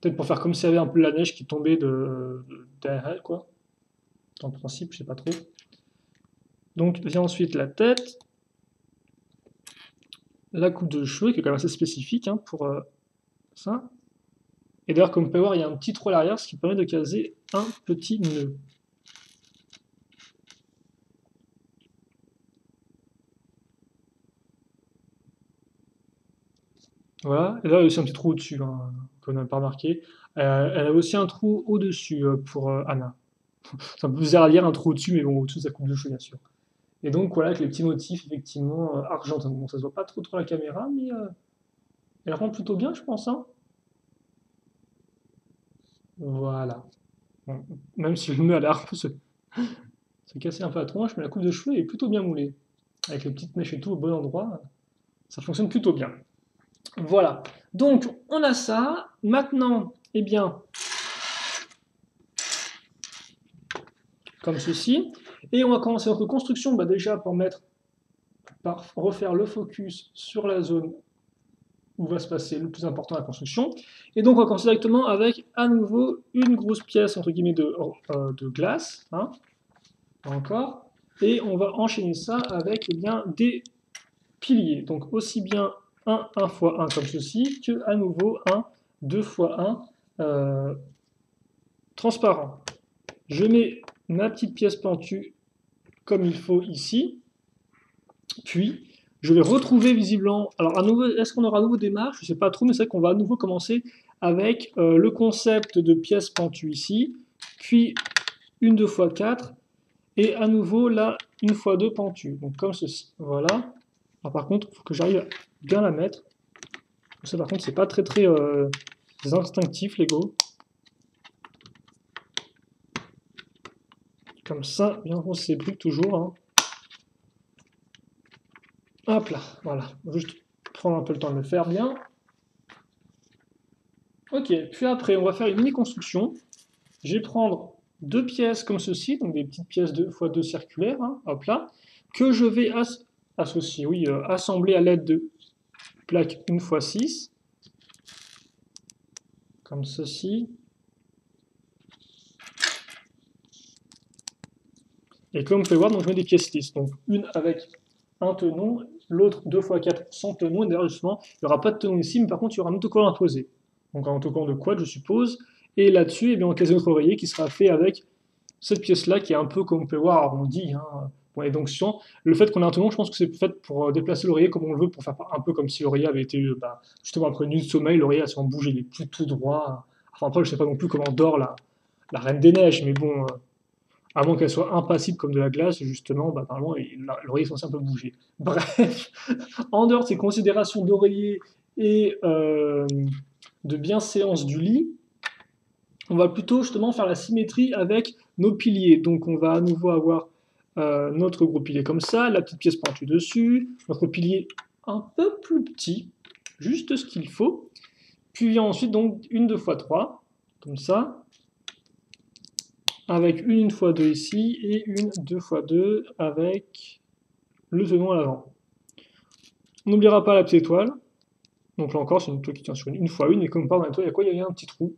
Peut-être pour faire comme s'il y avait un peu la neige qui tombait derrière elle, quoi. En principe, je sais pas trop. Donc vient ensuite la tête, la coupe de cheveux, qui est quand même assez spécifique hein, pour ça. Et d'ailleurs, comme vous pouvez voir, il y a un petit trou à l'arrière, ce qui permet de caser un petit nœud. Voilà, et là, il y a aussi un petit trou au-dessus, hein, qu'on n'a pas remarqué. Elle a aussi un trou au-dessus pour Anna. C'est un peu bizarre à dire, un trou au-dessus, mais bon, au-dessus, ça coupe de cheveux, bien sûr. Et donc, voilà, avec les petits motifs, effectivement, argentins. Bon, ça se voit pas trop à la caméra, mais elle rend plutôt bien, je pense. Hein. Voilà. Bon, même si le nœud a l'air un peu se casser un peu la tronche, mais la coupe de cheveux est plutôt bien moulée. Avec les petites mèches et tout au bon endroit, ça fonctionne plutôt bien. Voilà. Donc, on a ça. Maintenant, eh bien, comme ceci. Et on va commencer notre construction déjà par refaire le focus sur la zone où va se passer le plus important de la construction. Et donc on va commencer directement avec à nouveau une grosse pièce entre guillemets de glace, hein, encore, et on va enchaîner ça avec eh bien, des piliers. Donc aussi bien un 1 x 1 comme ceci, que à nouveau un 2 x 1 transparent. Je mets ma petite pièce pentue comme il faut ici, puis je vais retrouver visiblement. Alors, à nouveau, est-ce qu'on aura à nouveau des marches? Je ne sais pas trop, mais c'est vrai qu'on va à nouveau commencer avec le concept de pièces pentues ici, puis une 2 x 4, et à nouveau là, une x 2 pentue. Donc, comme ceci. Voilà. Alors, par contre, il faut que j'arrive à bien la mettre. Ça, par contre, c'est pas très instinctif, Lego. Comme ça, bien on ces briques toujours. Hein. Hop là, voilà. Juste prendre un peu le temps de le faire bien. Ok, puis après, on va faire une mini-construction. Je vais prendre deux pièces comme ceci, donc des petites pièces 2 x 2 circulaires, hein, hop là, que je vais associer, oui, assembler à l'aide de plaques 1 x 6, comme ceci. Et comme vous pouvez voir, donc je mets des pièces lisses, donc une avec un tenon, l'autre 2 x 4 sans tenon, et d'ailleurs justement, il n'y aura pas de tenon ici, mais par contre il y aura un autocollant à poser. Donc un autocollant de quad, je suppose, et là-dessus, eh bien, on case notre oreiller qui sera fait avec cette pièce-là qui est un peu, comme on peut voir, arrondie. Hein. Bon, et donc, le fait qu'on ait un tenon, je pense que c'est fait pour déplacer l'oreiller comme on le veut, pour faire un peu comme si l'oreiller avait été, justement, après une nuit de sommeil, l'oreiller a souvent bougé, il est plus tout droit. Enfin, après, je sais pas non plus comment dort la Reine des Neiges, mais bon, à moins qu'elle soit impassible comme de la glace, justement, normalement, l'oreiller est censé un peu bouger. Bref, en dehors de ces considérations d'oreiller et de bienséance du lit, on va plutôt justement faire la symétrie avec nos piliers. Donc on va à nouveau avoir notre gros pilier comme ça, la petite pièce pointue dessus, notre pilier un peu plus petit, juste ce qu'il faut. Puis ensuite donc une 2x3, comme ça, avec une 1x2 ici et une 2x2 avec le tenon à l'avant. On n'oubliera pas la petite étoile. Donc là encore, c'est une étoile qui tient sur une 1x1, et comme par dans l'étoile, il y a quoi? Il y a un petit trou.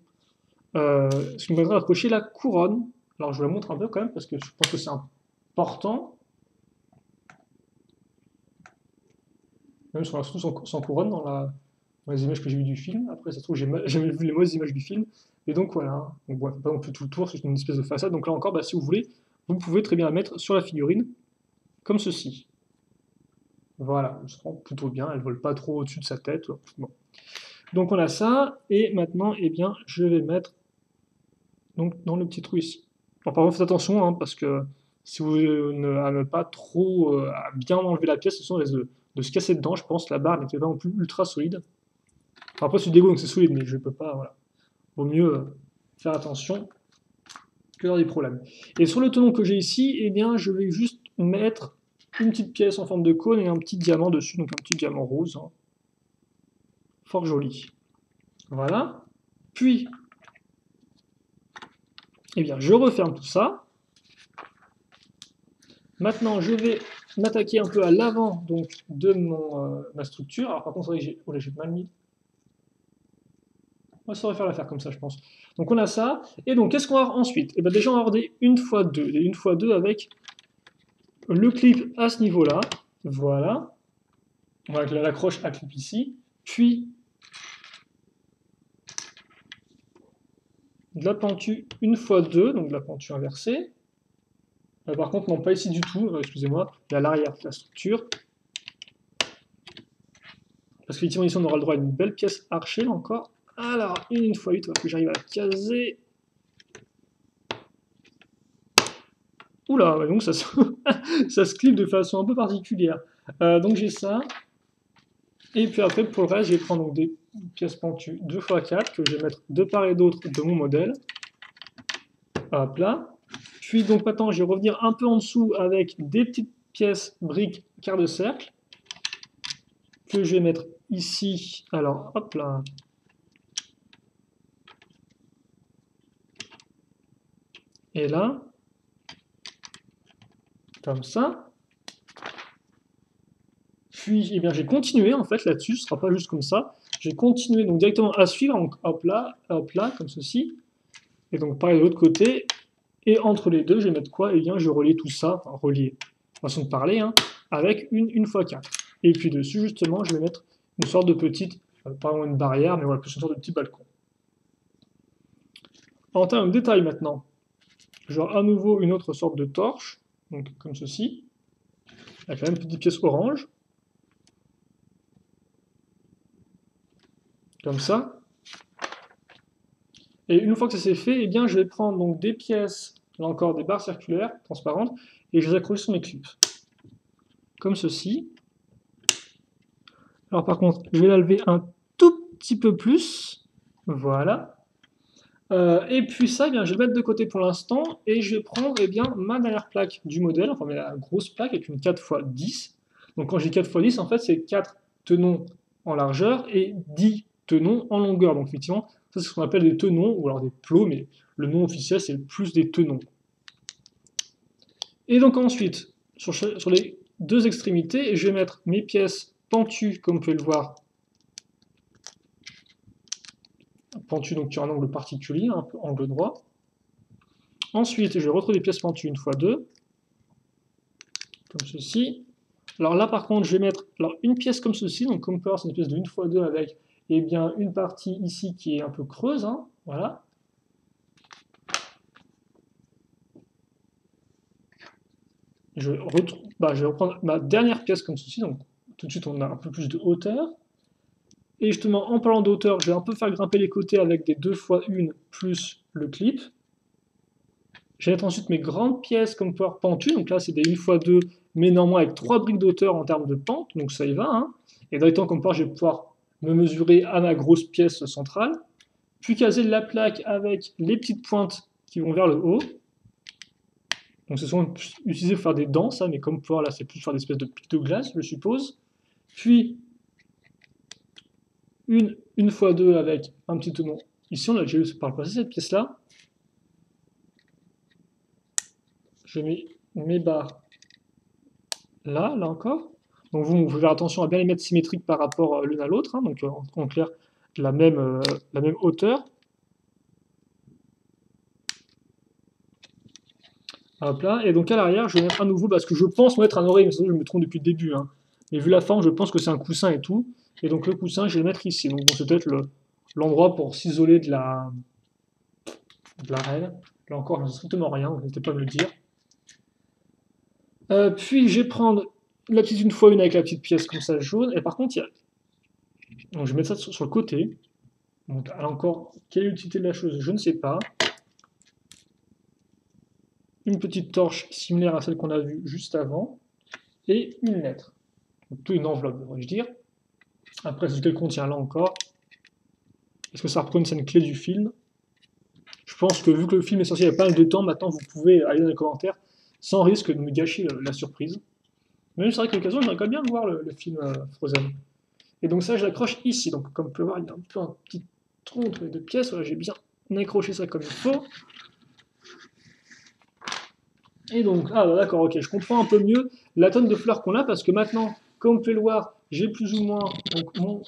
Ce qui me permettra d'accrocher la couronne. Alors je vous la montre un peu quand même, parce que je pense que c'est important. Même sur la sans couronne dans les images que j'ai vues du film. Après, ça se trouve, j'ai jamais vu les mauvaises images du film. Et donc voilà. Donc, bon, pas non plus tout le tour, c'est une espèce de façade. Donc là encore, bah, si vous voulez, vous pouvez très bien la mettre sur la figurine, comme ceci. Voilà, elle se rend plutôt bien, elle ne vole pas trop au-dessus de sa tête. Bon. Donc on a ça, et maintenant, eh bien, je vais mettre donc, dans le petit trou ici. Alors, par contre, faites attention, hein, parce que si vous ne pas trop à bien enlever la pièce, on risque de se casser dedans, je pense. La barre n'était pas non plus ultra solide. Enfin, après, c'est du Lego, donc c'est solide, mais je ne peux pas, voilà. Vaut mieux faire attention que d'avoir des problèmes. Et sur le tenon que j'ai ici, eh bien, je vais juste mettre une petite pièce en forme de cône et un petit diamant dessus, donc un petit diamant rose. Hein. Fort joli. Voilà. Puis, eh bien, je referme tout ça. Maintenant, je vais m'attaquer un peu à l'avant donc de ma structure. Alors par contre, j'ai mal mis. On va saurait faire l'affaire comme ça, je pense. Donc on a ça. Et donc, qu'est-ce qu'on va avoir ensuite? Et bien déjà, on va avoir des 1x2. Des 1x2 avec le clip à ce niveau-là. Voilà. On va l'accroche à clip ici. Puis, de la pentue 1x2, donc de la pentue inversée. Par contre, non, pas ici du tout, excusez-moi, il y a l'arrière de la structure. Parce qu'effectivement, ici, on aura le droit à une belle pièce archée, là encore. Alors, une 1x8, il va que j'arrive à la caser. Oula, donc ça se clip de façon un peu particulière. Donc j'ai ça. Et puis après, pour le reste, je vais prendre donc des pièces pentues 2x4 que je vais mettre de part et d'autre de mon modèle. Hop là. Puis donc maintenant, je vais revenir un peu en dessous avec des petites pièces briques quart de cercle que je vais mettre ici. Alors, hop là. Et là. Comme ça. Puis, eh bien, j'ai continué en fait là-dessus, ce ne sera pas juste comme ça. J'ai continué donc directement à suivre, donc, hop là, comme ceci. Et donc pareil de l'autre côté. Et entre les deux, je vais mettre quoi? Eh bien, je relie tout ça, enfin relier, façon de parler, hein, avec une 1x4. Et puis dessus, justement, je vais mettre une sorte de petite, pas vraiment une barrière, mais voilà, plus une sorte de petit balcon. En termes de détail maintenant, j'aurai à nouveau une autre sorte de torche, donc comme ceci, avec la même petite pièce orange. Comme ça. Et une fois que ça c'est fait, eh bien, je vais prendre donc des pièces, là encore des barres circulaires, transparentes, et je les accroche sur mes clips. Comme ceci. Alors par contre, je vais la lever un tout petit peu plus. Voilà. Et puis ça, eh bien, je vais le mettre de côté pour l'instant, et je vais prendre eh bien, ma dernière plaque du modèle, enfin la grosse plaque avec une 4x10. Donc quand je dis 4x10, en fait, c'est 4 tenons en largeur et 10 tenons en longueur. Donc effectivement, ça c'est ce qu'on appelle des tenons, ou alors des plots, mais le nom officiel c'est plus des tenons. Et donc ensuite, sur les deux extrémités, je vais mettre mes pièces pentues, comme vous pouvez le voir, pentues donc sur un angle particulier, un peu angle droit. Ensuite, je vais retrouver des pièces pentues 1x2, comme ceci. Alors là par contre, je vais mettre une pièce comme ceci, donc comme vous pouvez voir, c'est une pièce de 1x2 avec eh bien, une partie ici qui est un peu creuse, hein, voilà. Je vais reprendre ma dernière pièce comme ceci, donc tout de suite on a un peu plus de hauteur. Et justement, en parlant de hauteur, je vais un peu faire grimper les côtés avec des 2x1 plus le clip. Je vais mettre ensuite mes grandes pièces comme pouvoir pentues, donc là c'est des 1x2, mais néanmoins avec 3 briques d'auteur en termes de pente, donc ça y va. Hein. Et dans les temps comme pouvoir, je vais pouvoir me mesurer à ma grosse pièce centrale, puis caser la plaque avec les petites pointes qui vont vers le haut. Donc c'est souvent utilisé pour faire des dents, ça, mais comme pouvoir là, c'est plus faire des espèces de pics de glace, je suppose. Puis une fois deux avec un petit tenon. Ici, on a déjà eu par le passé cette pièce-là. Je mets mes barres là encore. Donc vous pouvez faire attention à bien les mettre symétriques par rapport l'une à l'autre, hein, donc en clair la même hauteur. Hop là. Et donc à l'arrière, je vais mettre à nouveau, parce que je pense mettre un oreiller, mais sinon je me trompe depuis le début. Hein. Mais vu la forme, je pense que c'est un coussin et tout. Et donc le coussin, je vais le mettre ici. Donc bon, c'est peut-être l'endroit pour s'isoler de la règle. Là encore, je ne sais strictement rien, donc n'hésitez pas à me le dire. Puis je vais prendre la petite une fois une avec la petite pièce comme ça jaune. Et par contre, donc je vais mettre ça sur le côté. Donc là encore, quelle est l'utilité de la chose, je ne sais pas. Une petite torche similaire à celle qu'on a vue juste avant. Et une lettre. Donc tout une enveloppe, devrais-je dire. Après, c'est ce qu'elle contient là encore. Est-ce que ça reprend une scène clé du film? Je pense que vu que le film est sorti il y a pas mal de temps, maintenant vous pouvez aller dans les commentaires sans risque de me gâcher la surprise. Mais c'est vrai qu'à l'occasion, j'aimerais quand même bien voir le film Frozen. Et donc ça, je l'accroche ici. Donc comme vous pouvez voir, il y a un peu un petit tronc entre les deux pièces. Voilà, j'ai bien accroché ça comme il faut. Et donc, ah bah, d'accord, ok, je comprends un peu mieux la tonne de fleurs qu'on a, parce que maintenant, comme vous pouvez le voir, j'ai plus ou moins donc, mon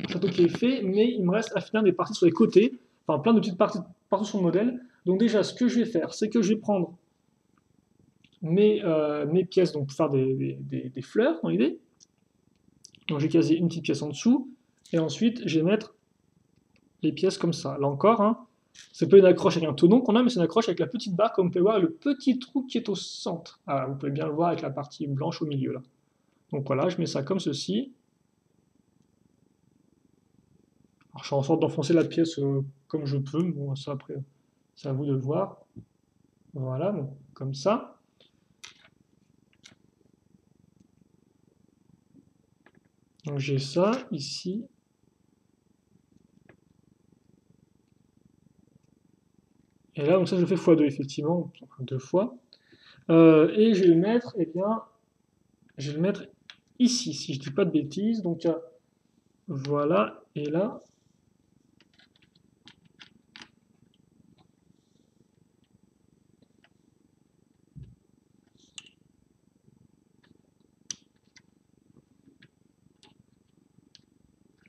château qui est fait, mais il me reste à finir des parties sur les côtés, enfin plein de petites parties partout sur le modèle. Donc déjà, ce que je vais faire, c'est que je vais prendre mes pièces donc, pour faire des fleurs, dans l'idée. Donc j'ai casé une petite pièce en dessous, et ensuite je vais mettre les pièces comme ça. Là encore, hein, c'est pas une accroche avec un tenon qu'on a, mais c'est une accroche avec la petite barre, comme vous pouvez voir, et le petit trou qui est au centre. Ah, vous pouvez bien le voir avec la partie blanche au milieu là. Donc voilà, je mets ça comme ceci. Alors, je fais en sorte d'enfoncer la pièce comme je peux. Bon, ça après, c'est à vous de le voir. Voilà, donc, comme ça. Donc j'ai ça ici. Et là, donc ça, je le fais x2, effectivement, enfin, deux fois. Et je vais le mettre, eh bien, je vais le mettre ici, si je dis pas de bêtises. Donc voilà, et là,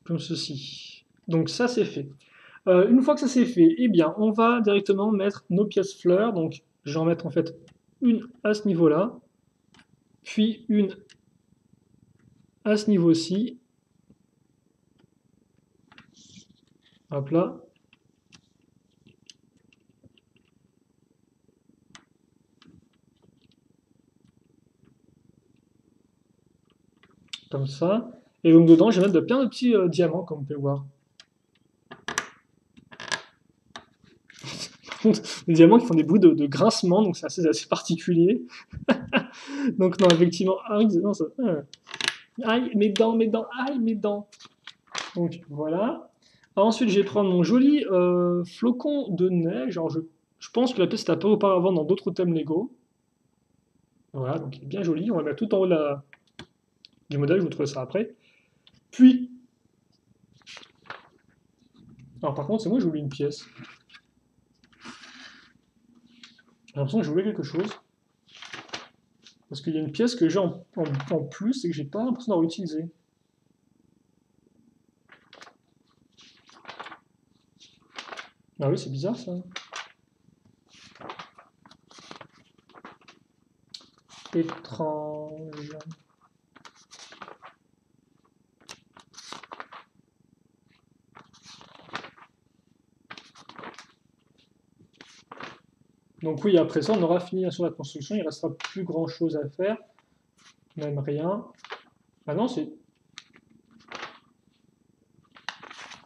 comme ceci. Donc ça, c'est fait. Une fois que ça c'est fait, eh bien, on va directement mettre nos pièces fleurs. Donc, je vais en mettre en fait une à ce niveau-là, puis une à ce niveau-ci. Hop là. Comme ça. Et donc dedans, je vais mettre plein de petits diamants, comme vous pouvez voir. Par contre, des diamants qui font des bruits de grincement, donc c'est assez particulier. Donc non, effectivement, non, ça, aïe, mes dents, aïe, mes dents. Donc voilà. Alors, ensuite, je vais prendre mon joli flocon de neige. Alors, je pense que la pièce était un peu auparavant dans d'autres thèmes Lego. Voilà, donc il est bien joli. On va mettre tout en haut du modèle, je vous trouverai ça après. Puis, alors par contre, c'est moi j'ai oublié une pièce. J'ai l'impression que j'ai oublié quelque chose. Parce qu'il y a une pièce que j'ai en plus et que j'ai pas l'impression d'avoir utilisée. Ah oui, c'est bizarre ça. Étrange. Donc oui, après ça, on aura fini sur la construction, il ne restera plus grand chose à faire. Même rien. Ah non, c'est...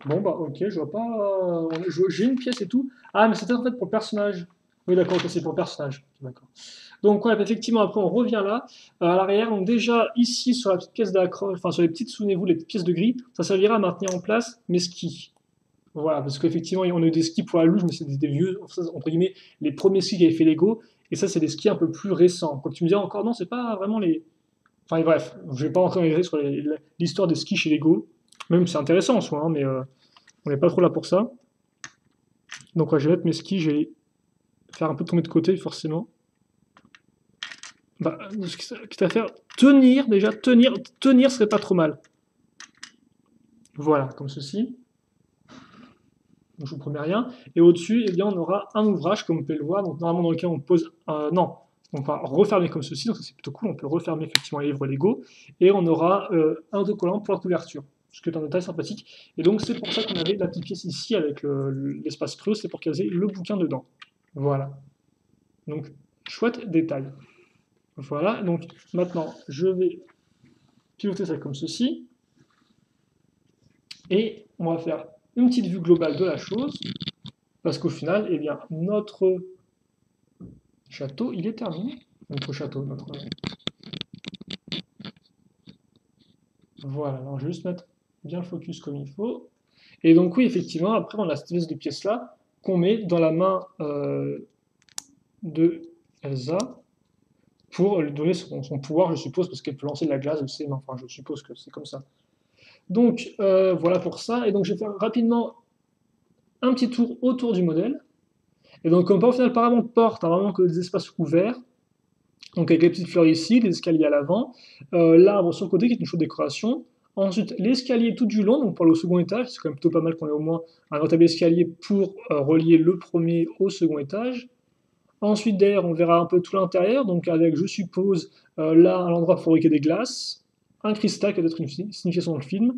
Bon bah ok, je vois pas... J'ai une pièce et tout. Ah mais c'était en fait pour le personnage. Oui, d'accord, ok, c'est pour le personnage. D'accord. Donc, ouais, effectivement, après, on revient là, à l'arrière. Donc, déjà, ici, sur la petite pièce d'accroche, enfin, sur les petites, souvenez-vous, les petites pièces de gris, ça servira à maintenir en place mes skis. Voilà, parce qu'effectivement, on a eu des skis pour la luge, mais c'est des vieux, entre guillemets, les premiers skis qu'avait fait Lego. Et ça, c'est des skis un peu plus récents. Quand tu me dis encore, non, c'est pas vraiment les. Enfin, bref, je vais pas entrer sur l'histoire des skis chez Lego. Même, c'est intéressant en soi, hein, mais on n'est pas trop là pour ça. Donc, ouais, je vais mettre mes skis, je vais les faire un peu tomber de côté, forcément. Bah, quitte à faire tenir, déjà, tenir serait pas trop mal. Voilà, comme ceci. Donc, je vous promets rien. Et au-dessus, eh bien, on aura un ouvrage, comme vous pouvez le voir, donc normalement dans lequel on pose. Non, on va refermer comme ceci, donc ça, c'est plutôt cool. On peut refermer effectivement les livres Lego. Et on aura un autocollant pour la couverture, ce qui est un détail sympathique. Et donc, c'est pour ça qu'on avait la petite pièce ici avec l'espace creux, c'est pour caser le bouquin dedans. Voilà. Donc, chouette détail. Voilà, donc maintenant, je vais piloter ça comme ceci. Et on va faire une petite vue globale de la chose, parce qu'au final, eh bien, notre château, il est terminé. Notre château, notre... Voilà, alors je vais juste mettre bien le focus comme il faut. Et donc oui, effectivement, après, on a cette espèce de pièce-là qu'on met dans la main de Elsa pour lui donner son pouvoir, je suppose, parce qu'elle peut lancer de la glace de ses mains. Enfin, je suppose que c'est comme ça. Donc, voilà pour ça. Et donc, je vais faire rapidement un petit tour autour du modèle. Et donc, comme pas au final, pas vraiment de porte, hein, vraiment que des espaces ouverts. Donc, avec les petites fleurs ici, les escaliers à l'avant, l'arbre sur le côté qui est une chaude décoration. Ensuite, l'escalier tout du long, donc pour le second étage, c'est quand même plutôt pas mal qu'on ait au moins un notable escalier pour relier le premier au second étage. Ensuite, derrière, on verra un peu tout l'intérieur, donc avec, je suppose, là, un endroit pour fabriquer des glaces, un cristal qui va être une signification dans le film,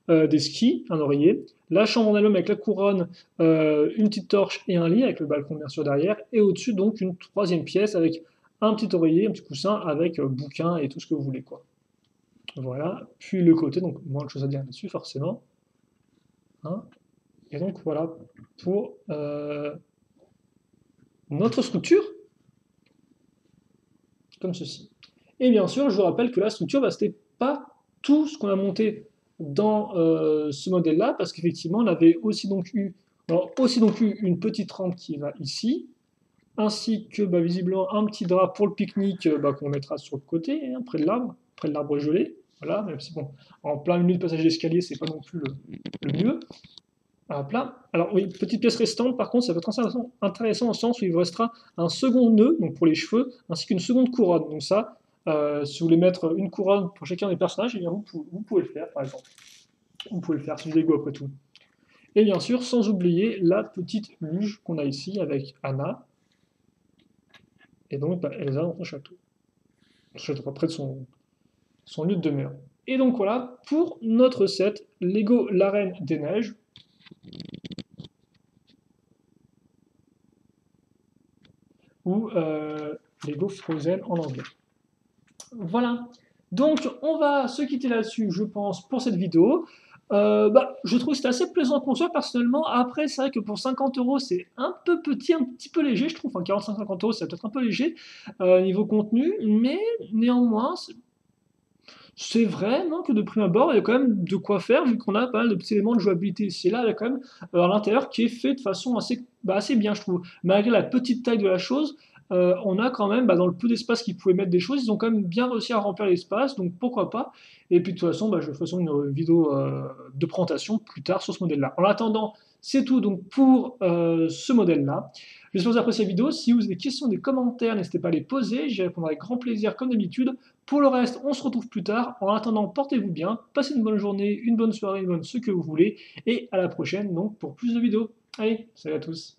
des skis, un oreiller, la chambre en elle-même avec la couronne, une petite torche et un lit, avec le balcon bien sûr derrière, et au-dessus, donc, une troisième pièce avec un petit oreiller, un petit coussin avec bouquin et tout ce que vous voulez, quoi. Voilà, puis le côté, donc moins de choses à dire là-dessus, forcément. Hein. Et donc, voilà pour notre structure. Comme ceci. Et bien sûr, je vous rappelle que la structure, bah, ce n'était pas tout ce qu'on a monté dans ce modèle-là, parce qu'effectivement, on avait aussi donc eu une petite rampe qui va ici, ainsi que bah, visiblement un petit drap pour le pique-nique bah, qu'on mettra sur le côté, hein, près de l'arbre gelé. Voilà, même si bon, en plein milieu de passage d'escalier, c'est pas non plus le mieux. Hop là. Alors oui, petite pièce restante, par contre, ça va être intéressant dans le sens où il vous restera un second nœud, donc pour les cheveux, ainsi qu'une seconde couronne. Donc ça, si vous voulez mettre une couronne pour chacun des personnages, eh bien vous pouvez le faire, par exemple. Vous pouvez le faire, c'est du Lego après tout. Et bien sûr, sans oublier la petite luge qu'on a ici avec Anna, et donc bah, Elsa dans son château près de son lieu de demeure. Et donc voilà, pour notre set Lego La Reine des Neiges, ou Lego Frozen en anglais. Voilà. Donc, on va se quitter là-dessus, je pense, pour cette vidéo. Bah, je trouve que c'était assez plaisant à construire personnellement. Après, c'est vrai que pour 50 euros, c'est un peu petit, un petit peu léger, je trouve. Enfin, 45-50 euros, c'est peut-être un peu léger niveau contenu, mais néanmoins, c'est vrai non, que de prime abord, il y a quand même de quoi faire, vu qu'on a pas mal de petits éléments de jouabilité ici et là, il y a quand même à l'intérieur qui est fait de façon assez bien, je trouve. Malgré la petite taille de la chose, on a quand même, bah, dans le peu d'espace qu'ils pouvaient mettre des choses, ils ont quand même bien réussi à remplir l'espace, donc pourquoi pas. Et puis de toute façon, bah, je ferai une vidéo de présentation plus tard sur ce modèle-là. En attendant, c'est tout donc pour ce modèle-là. J'espère que vous avez apprécié la vidéo. Si vous avez des questions, des commentaires, n'hésitez pas à les poser. J'y répondrai avec grand plaisir comme d'habitude. Pour le reste, on se retrouve plus tard. En attendant, portez-vous bien, passez une bonne journée, une bonne soirée, ce que vous voulez. Et à la prochaine donc pour plus de vidéos. Allez, salut à tous.